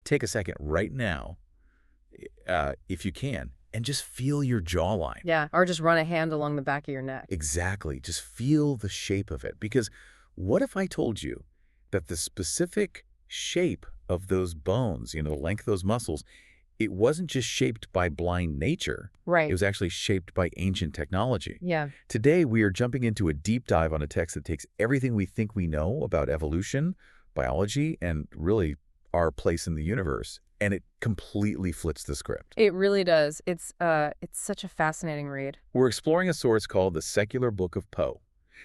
take a second right now, if you can, and just feel your jawline. Yeah, or just run a hand along the back of your neck. Exactly. Just feel the shape of it. Because what if I told you that the specific shape of those bones, the length of those muscles, it wasn't just shaped by blind nature. Right. It was actually shaped by ancient technology. Yeah. Today, we are jumping into a deep dive on a text that takes everything we think we know about evolution, biology, and really our place in the universe, and it completely flips the script. It really does. It's such a fascinating read. We're exploring a source called the Secular Book of Poe,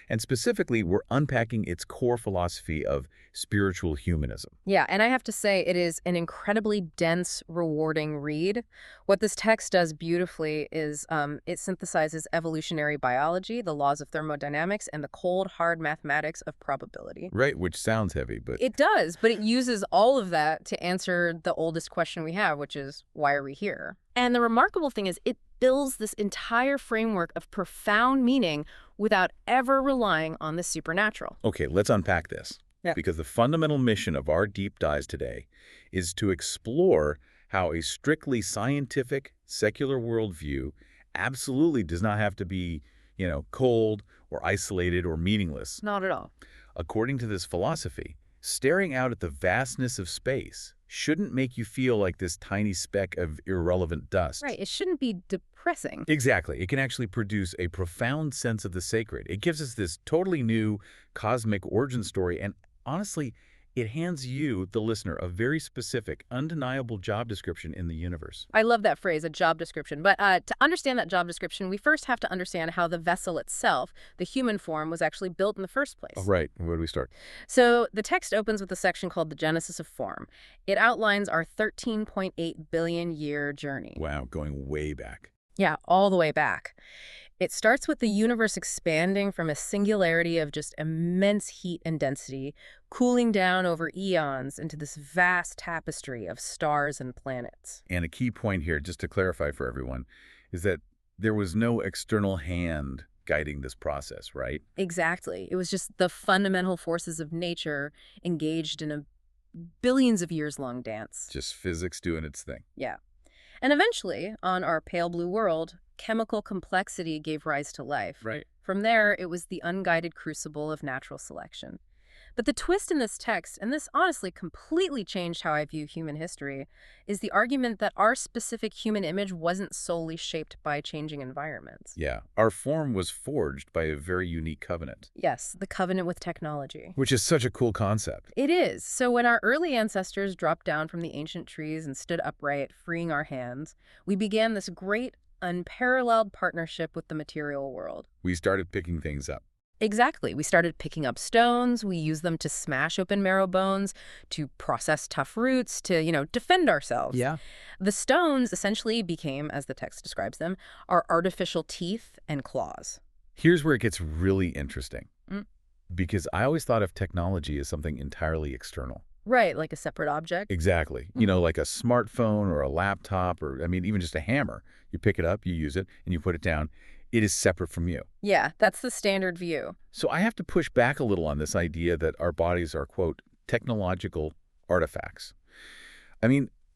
and specifically, we're unpacking its core philosophy of spiritual humanism. Yeah, and I have to say it is an incredibly dense, rewarding read. What this text does beautifully is it synthesizes evolutionary biology, the laws of thermodynamics, and the cold, hard mathematics of probability. Right, which sounds heavy, but... It does, but it uses all of that to answer the oldest question we have, which is, why are we here? And the remarkable thing is it builds this entire framework of profound meaning without ever relying on the supernatural. Okay, let's unpack this. Yeah. Because the fundamental mission of our deep dives today is to explore how a strictly scientific, secular worldview absolutely does not have to be, cold or isolated or meaningless. Not at all. According to this philosophy, staring out at the vastness of space shouldn't make you feel like this tiny speck of irrelevant dust. Right, it shouldn't be depressing. Exactly. It can actually produce a profound sense of the sacred. It gives us this totally new cosmic origin story, and honestly, it hands you, the listener, a very specific, undeniable job description in the universe. I love that phrase, a job description. But to understand that job description, we first have to understand how the vessel itself, the human form, was actually built in the first place. Oh, right. Where do we start? So the text opens with a section called The Genesis of Form. It outlines our 13.8 billion year journey. Wow, going way back. Yeah, all the way back. It starts with the universe expanding from a singularity of just immense heat and density, cooling down over eons into this vast tapestry of stars and planets. And a key point here, just to clarify for everyone, is that there was no external hand guiding this process, right? Exactly. It was just the fundamental forces of nature engaged in a billions of years long dance. Just physics doing its thing. Yeah. And eventually, on our pale blue world, chemical complexity gave rise to life. Right. From there, it was the unguided crucible of natural selection. But the twist in this text, and this honestly completely changed how I view human history, is the argument that our specific human image wasn't solely shaped by changing environments. Yeah. Our form was forged by a very unique covenant. Yes, the covenant with technology. Which is such a cool concept. It is. So when our early ancestors dropped down from the ancient trees and stood upright, freeing our hands, we began this great, unparalleled partnership with the material world. We started picking things up. Exactly. We started picking up stones. We used them to smash open marrow bones, to process tough roots, to, defend ourselves. Yeah. The stones essentially became, as the text describes them, our artificial teeth and claws. Here's where it gets really interesting. Mm. Because I always thought of technology as something entirely external. Right, like a separate object. Exactly. Like a smartphone or a laptop or, even just a hammer. You pick it up, you use it, and you put it down. It is separate from you. Yeah, that's the standard view. So I have to push back a little on this idea that our bodies are, quote, technological artifacts.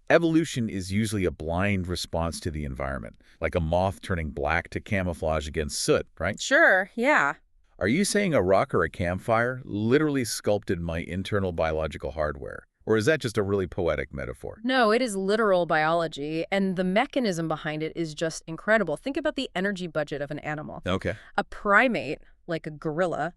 Evolution is usually a blind response to the environment, like a moth turning black to camouflage against soot, right? Sure, yeah. Are you saying a rock or a campfire literally sculpted my internal biological hardware? Or is that just a really poetic metaphor? No, it is literal biology, and the mechanism behind it is just incredible. Think about the energy budget of an animal. Okay. A primate, like a gorilla,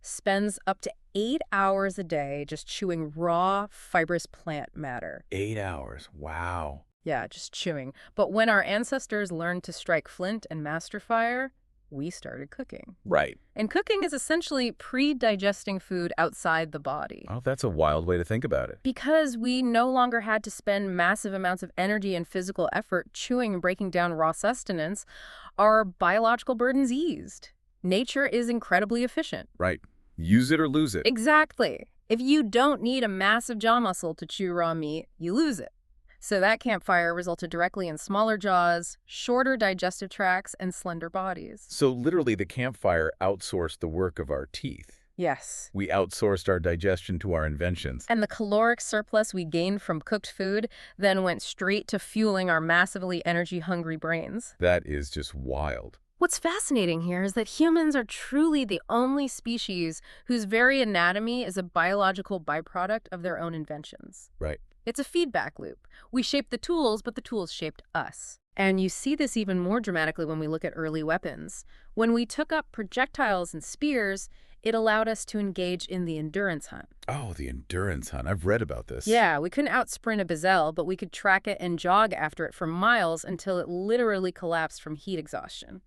spends up to 8 hours a day just chewing raw, fibrous plant matter. 8 hours. Wow. Yeah, just chewing. But when our ancestors learned to strike flint and master fire, we started cooking. Right. And cooking is essentially pre-digesting food outside the body. Oh, that's a wild way to think about it. Because we no longer had to spend massive amounts of energy and physical effort chewing and breaking down raw sustenance, our biological burdens eased. Nature is incredibly efficient. Right. Use it or lose it. Exactly. If you don't need a massive jaw muscle to chew raw meat, you lose it. So that campfire resulted directly in smaller jaws, shorter digestive tracts, and slender bodies. So literally the campfire outsourced the work of our teeth. Yes. We outsourced our digestion to our inventions. And the caloric surplus we gained from cooked food then went straight to fueling our massively energy-hungry brains. That is just wild. What's fascinating here is that humans are truly the only species whose very anatomy is a biological byproduct of their own inventions. Right. It's a feedback loop. We shaped the tools, but the tools shaped us. And you see this even more dramatically when we look at early weapons. When we took up projectiles and spears, it allowed us to engage in the endurance hunt. Oh, the endurance hunt. I've read about this. Yeah, we couldn't outsprint a gazelle, but we could track it and jog after it for miles until it literally collapsed from heat exhaustion.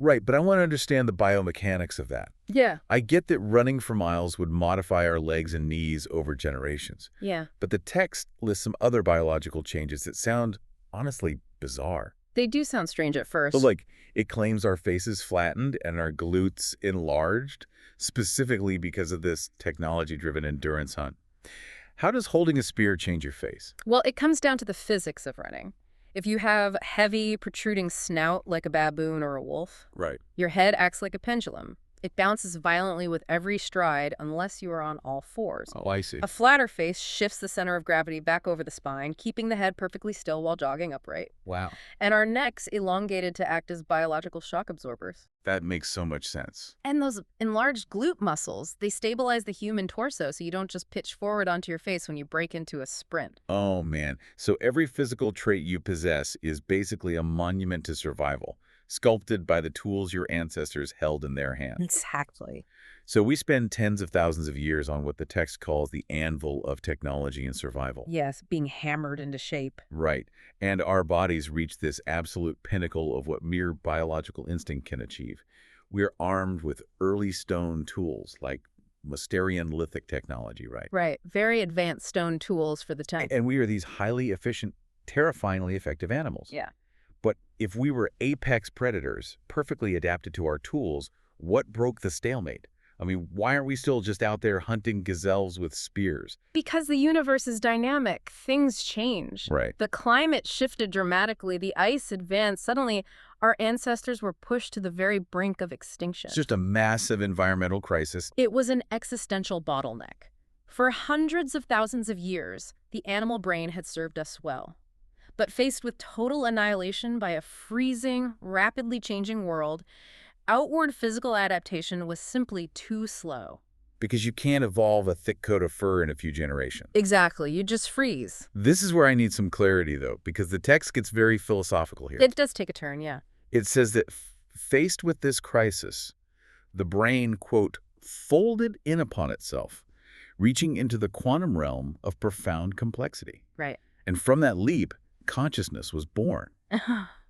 Right, but I want to understand the biomechanics of that. Yeah. I get that running for miles would modify our legs and knees over generations. Yeah. But the text lists some other biological changes that sound, honestly, bizarre. They do sound strange at first. So, like, it claims our faces flattened and our glutes enlarged, specifically because of this technology-driven endurance hunt. How does holding a spear change your face? Well, it comes down to the physics of running. If you have heavy, protruding snout like a baboon or a wolf, Right. your head acts like a pendulum. It bounces violently with every stride unless you are on all fours. Oh, I see. A flatter face shifts the center of gravity back over the spine, keeping the head perfectly still while jogging upright. Wow. And our necks elongated to act as biological shock absorbers. That makes so much sense. And those enlarged glute muscles, they stabilize the human torso so you don't just pitch forward onto your face when you break into a sprint. Oh, man. So every physical trait you possess is basically a monument to survival, sculpted by the tools your ancestors held in their hands. Exactly. So we spend tens of thousands of years on what the text calls the anvil of technology and survival. Yes, being hammered into shape. Right. And our bodies reach this absolute pinnacle of what mere biological instinct can achieve. We're armed with early stone tools like Mousterian lithic technology, right? Right. Very advanced stone tools for the time. And we are these highly efficient, terrifyingly effective animals. Yeah. But if we were apex predators, perfectly adapted to our tools, what broke the stalemate? I mean, why aren't we still just out there hunting gazelles with spears? Because the universe is dynamic. Things change. Right. The climate shifted dramatically. The ice advanced. Suddenly, our ancestors were pushed to the very brink of extinction. It's just a massive environmental crisis. It was an existential bottleneck. For hundreds of thousands of years, the animal brain had served us well. But faced with total annihilation by a freezing, rapidly changing world, outward physical adaptation was simply too slow. Because you can't evolve a thick coat of fur in a few generations. Exactly. You just freeze. This is where I need some clarity, though, because the text gets very philosophical here. It does take a turn, yeah. It says that faced with this crisis, the brain, quote, folded in upon itself, reaching into the quantum realm of profound complexity. Right. And from that leap, consciousness was born.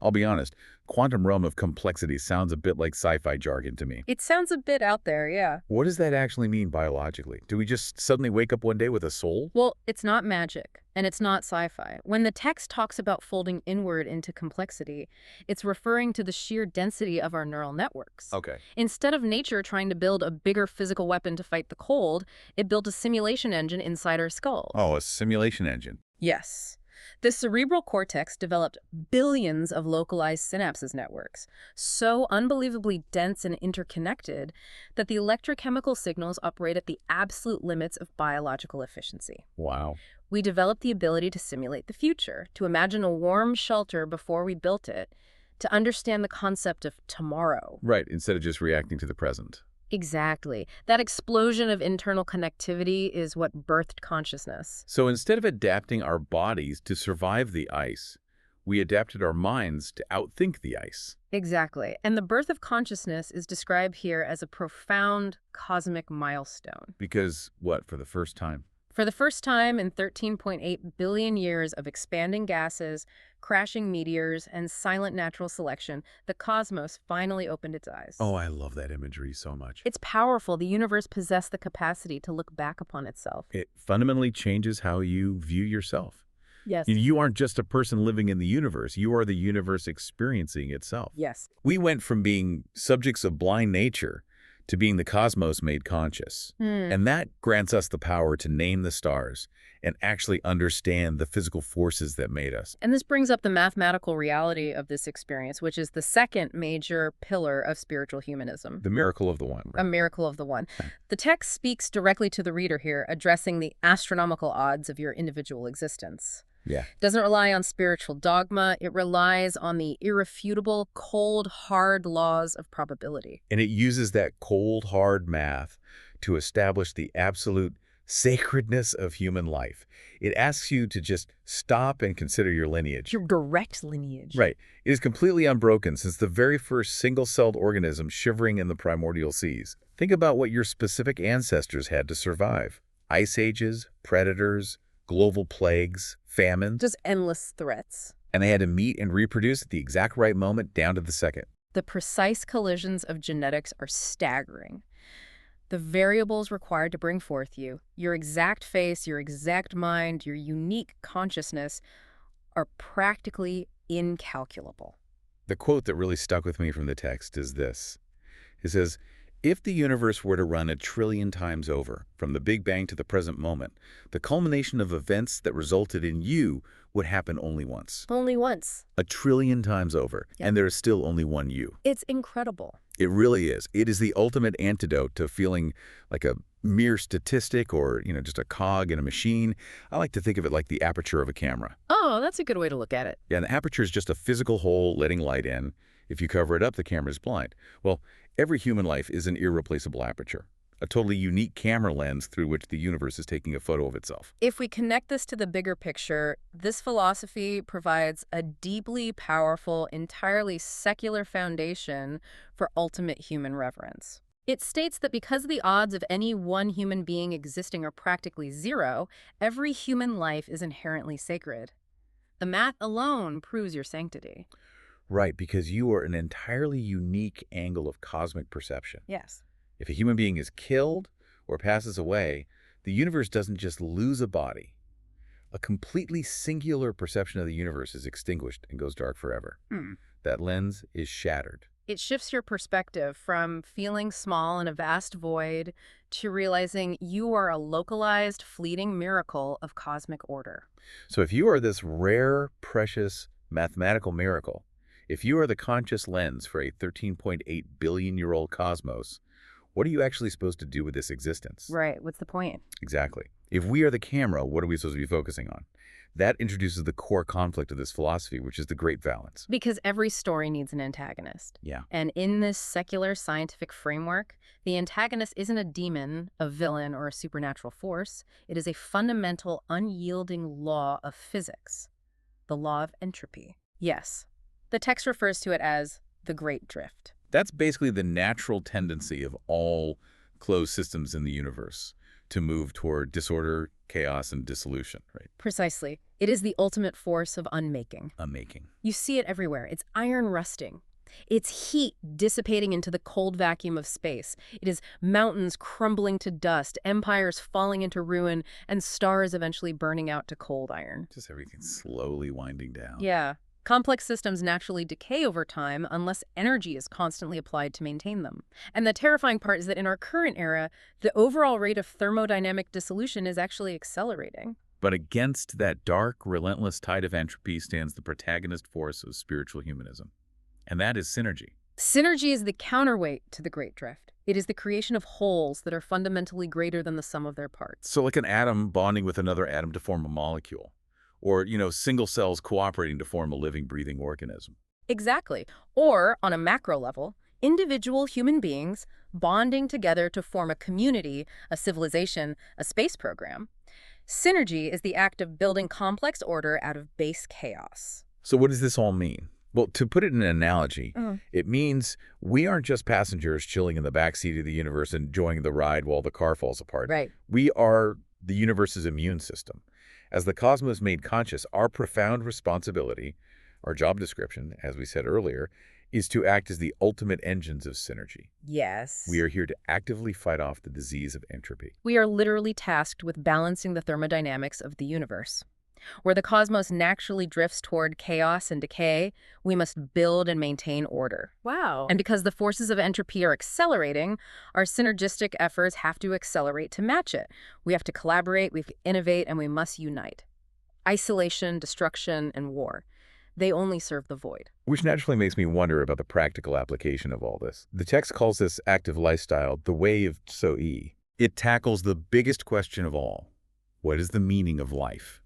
I'll be honest, quantum realm of complexity sounds a bit like sci-fi jargon to me. It sounds a bit out there, yeah. What does that actually mean biologically? Do we just suddenly wake up one day with a soul? Well, it's not magic, and it's not sci-fi. When the text talks about folding inward into complexity, it's referring to the sheer density of our neural networks. Okay. Instead of nature trying to build a bigger physical weapon to fight the cold, it built a simulation engine inside our skulls. Oh, a simulation engine. Yes. The cerebral cortex developed billions of localized synapses networks, so unbelievably dense and interconnected that the electrochemical signals operate at the absolute limits of biological efficiency. Wow. We developed the ability to simulate the future, to imagine a warm shelter before we built it, to understand the concept of tomorrow. Right, instead of just reacting to the present. Exactly. That explosion of internal connectivity is what birthed consciousness. So instead of adapting our bodies to survive the ice, we adapted our minds to outthink the ice. Exactly. And the birth of consciousness is described here as a profound cosmic milestone. Because, what, for the first time? For the first time in 13.8 billion years of expanding gases, crashing meteors, and silent natural selection, the cosmos finally opened its eyes. Oh, I love that imagery so much. It's powerful. The universe possessed the capacity to look back upon itself. It fundamentally changes how you view yourself. Yes. You aren't just a person living in the universe. You are the universe experiencing itself. Yes. We went from being subjects of blind nature to being the cosmos made conscious. Hmm. And that grants us the power to name the stars and actually understand the physical forces that made us. And this brings up the mathematical reality of this experience, which is the second major pillar of spiritual humanism. The miracle of the one. A miracle of the one. The text speaks directly to the reader here, addressing the astronomical odds of your individual existence. Yeah. It doesn't rely on spiritual dogma. It relies on the irrefutable, cold, hard laws of probability. And it uses that cold, hard math to establish the absolute sacredness of human life. It asks you to just stop and consider your lineage. Your direct lineage. Right. It is completely unbroken since the very first single-celled organism shivering in the primordial seas. Think about what your specific ancestors had to survive. Ice ages, predators, global plagues, famines. Just endless threats. And they had to meet and reproduce at the exact right moment down to the second. The precise collisions of genetics are staggering. The variables required to bring forth you, your exact face, your exact mind, your unique consciousness, are practically incalculable. The quote that really stuck with me from the text is this. It says, if the universe were to run 1 trillion times over, from the Big Bang to the present moment, the culmination of events that resulted in you would happen only once. Only once. 1 trillion times over, Yeah. and there is still only one you. It's incredible. It really is. It is the ultimate antidote to feeling like a mere statistic or, just a cog in a machine. I like to think of it like the aperture of a camera. Oh, that's a good way to look at it. Yeah, and the aperture is just a physical hole letting light in. If you cover it up, the camera is blind. Well, every human life is an irreplaceable aperture, a totally unique camera lens through which the universe is taking a photo of itself. If we connect this to the bigger picture, this philosophy provides a deeply powerful, entirely secular foundation for ultimate human reverence. It states that because the odds of any one human being existing are practically zero, every human life is inherently sacred. The math alone proves your sanctity. Right, because you are an entirely unique angle of cosmic perception. Yes. If a human being is killed or passes away, the universe doesn't just lose a body. A completely singular perception of the universe is extinguished and goes dark forever. That lens is shattered. It shifts your perspective from feeling small in a vast void to realizing you are a localized, fleeting miracle of cosmic order. So if you are this rare, precious, mathematical miracle, if you are the conscious lens for a 13.8 billion-year-old cosmos, what are you actually supposed to do with this existence? Right. What's the point? Exactly. If we are the camera, what are we supposed to be focusing on? That introduces the core conflict of this philosophy, which is the great balance. Because every story needs an antagonist. Yeah. And in this secular scientific framework, the antagonist isn't a demon, a villain, or a supernatural force. It is a fundamental, unyielding law of physics, the law of entropy. Yes. The text refers to it as the Great Drift. That's basically the natural tendency of all closed systems in the universe to move toward disorder, chaos, and dissolution, right? Precisely. It is the ultimate force of unmaking. Unmaking. You see it everywhere. It's iron rusting. It's heat dissipating into the cold vacuum of space. It is mountains crumbling to dust, empires falling into ruin, and stars eventually burning out to cold iron. Just everything slowly winding down. Yeah. Complex systems naturally decay over time unless energy is constantly applied to maintain them. And the terrifying part is that in our current era, the overall rate of thermodynamic dissolution is actually accelerating. But against that dark, relentless tide of entropy stands the protagonist force of spiritual humanism. And that is synergy. Synergy is the counterweight to the Great Drift. It is the creation of wholes that are fundamentally greater than the sum of their parts. So like an atom bonding with another atom to form a molecule. Or, single cells cooperating to form a living, breathing organism. Exactly. Or, on a macro level, individual human beings bonding together to form a community, a civilization, a space program. Synergy is the act of building complex order out of base chaos. So what does this all mean? Well, to put it in an analogy, it means we aren't just passengers chilling in the backseat of the universe enjoying the ride while the car falls apart. Right. We are the universe's immune system. As the cosmos made conscious, our profound responsibility, our job description, as we said earlier, is to act as the ultimate engines of synergy. Yes. We are here to actively fight off the disease of entropy. We are literally tasked with balancing the thermodynamics of the universe. Where the cosmos naturally drifts toward chaos and decay, we must build and maintain order. Wow. And because the forces of entropy are accelerating, our synergistic efforts have to accelerate to match it. We have to collaborate, we have to innovate, and we must unite. Isolation, destruction, and war. They only serve the void. Which naturally makes me wonder about the practical application of all this. The text calls this active lifestyle the way of POE. It tackles the biggest question of all. What is the meaning of life?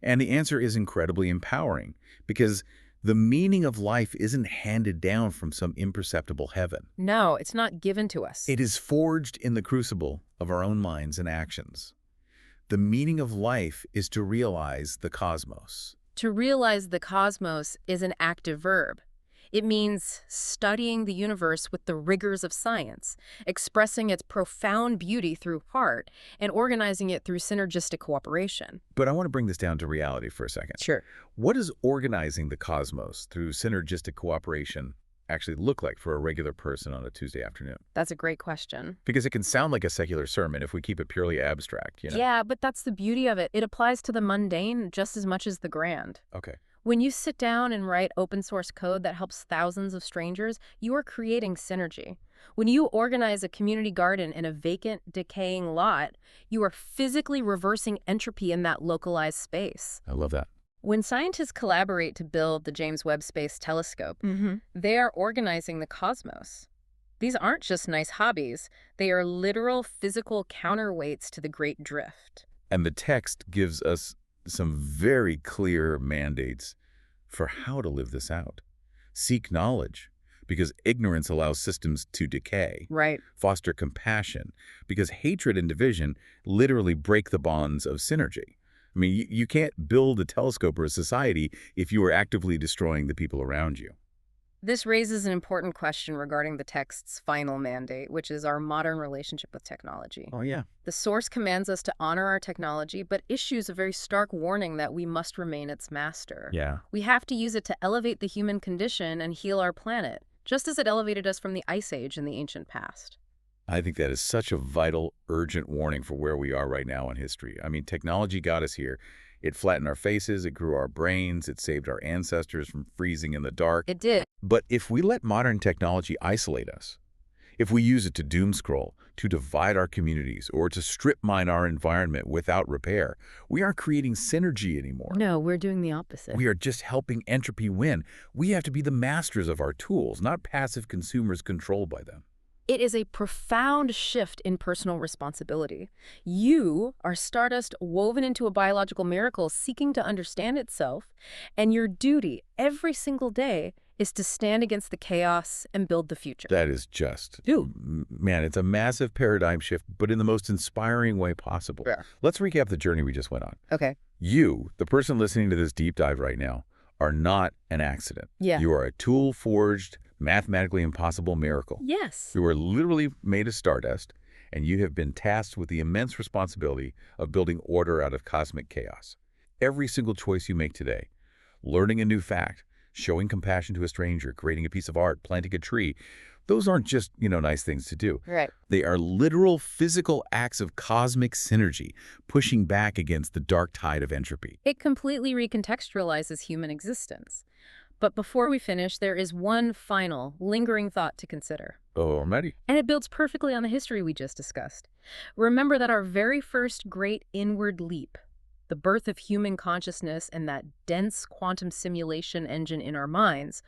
And the answer is incredibly empowering, because the meaning of life isn't handed down from some imperceptible heaven. No, it's not given to us. It is forged in the crucible of our own minds and actions. The meaning of life is to realize the cosmos. To realize the cosmos is an active verb. It means studying the universe with the rigors of science, expressing its profound beauty through art, and organizing it through synergistic cooperation. But I want to bring this down to reality for a second. Sure. What does organizing the cosmos through synergistic cooperation actually look like for a regular person on a Tuesday afternoon? That's a great question. Because it can sound like a secular sermon if we keep it purely abstract, Yeah, but that's the beauty of it. It applies to the mundane just as much as the grand. Okay. When you sit down and write open source code that helps thousands of strangers, you are creating synergy. When you organize a community garden in a vacant, decaying lot, you are physically reversing entropy in that localized space. I love that. When scientists collaborate to build the James Webb Space Telescope, they are organizing the cosmos. These aren't just nice hobbies. They are literal physical counterweights to the Great Drift. And the text gives us some very clear mandates for how to live this out. Seek knowledge, because ignorance allows systems to decay. Right. Foster compassion, because hatred and division literally break the bonds of synergy. I mean, you can't build a telescope or a society if you are actively destroying the people around you. This raises an important question regarding the text's final mandate, which is our modern relationship with technology. Oh, yeah. The source commands us to honor our technology, but issues a very stark warning that we must remain its master. Yeah. We have to use it to elevate the human condition and heal our planet, just as it elevated us from the Ice Age in the ancient past. I think that is such a vital, urgent warning for where we are right now in history. I mean, technology got us here. It flattened our faces, it grew our brains, it saved our ancestors from freezing in the dark. It did. But if we let modern technology isolate us, if we use it to doom scroll, to divide our communities, or to strip mine our environment without repair, we aren't creating synergy anymore. No, we're doing the opposite. We are just helping entropy win. We have to be the masters of our tools, not passive consumers controlled by them. It is a profound shift in personal responsibility. You are stardust woven into a biological miracle seeking to understand itself, and your duty every single day is to stand against the chaos and build the future. That is just, man, it's a massive paradigm shift, but in the most inspiring way possible. Yeah. Let's recap the journey we just went on. Okay. You, the person listening to this deep dive right now, are not an accident. Yeah. You are a tool-forged, mathematically impossible miracle. Yes. You are literally made of stardust, and you have been tasked with the immense responsibility of building order out of cosmic chaos. Every single choice you make today, learning a new fact, showing compassion to a stranger, creating a piece of art, planting a tree, those aren't just, nice things to do. Right. They are literal physical acts of cosmic synergy, pushing back against the dark tide of entropy. It completely recontextualizes human existence. But before we finish, there is one final, lingering thought to consider. Oh, I'm ready. And it builds perfectly on the history we just discussed. Remember that our very first great inward leap, the birth of human consciousness and that dense quantum simulation engine in our minds,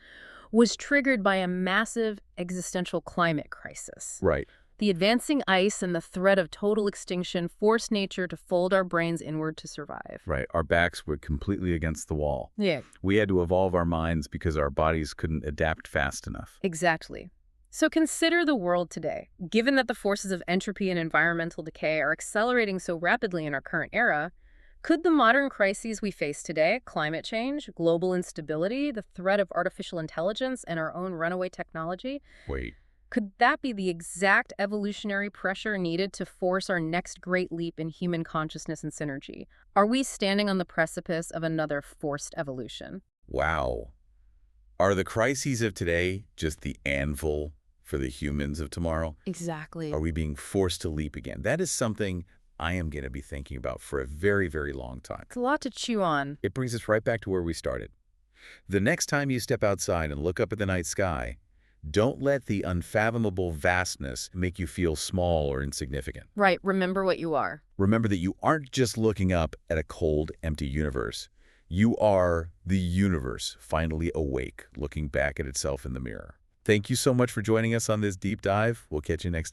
was triggered by a massive existential climate crisis. Right. The advancing ice and the threat of total extinction forced nature to fold our brains inward to survive. Right. Our backs were completely against the wall. Yeah. We had to evolve our minds because our bodies couldn't adapt fast enough. Exactly. So consider the world today. Given that the forces of entropy and environmental decay are accelerating so rapidly in our current era, could the modern crises we face today, climate change, global instability, the threat of artificial intelligence, and our own runaway technology, could that be the exact evolutionary pressure needed to force our next great leap in human consciousness and synergy? Are we standing on the precipice of another forced evolution? Wow. Are the crises of today just the anvil for the humans of tomorrow? Exactly. Are we being forced to leap again? That is something I am going to be thinking about for a very, very long time. It's a lot to chew on. It brings us right back to where we started. The next time you step outside and look up at the night sky, don't let the unfathomable vastness make you feel small or insignificant. Right, remember what you are. Remember that you aren't just looking up at a cold, empty universe. You are the universe finally awake, looking back at itself in the mirror. Thank you so much for joining us on this deep dive. We'll catch you next time.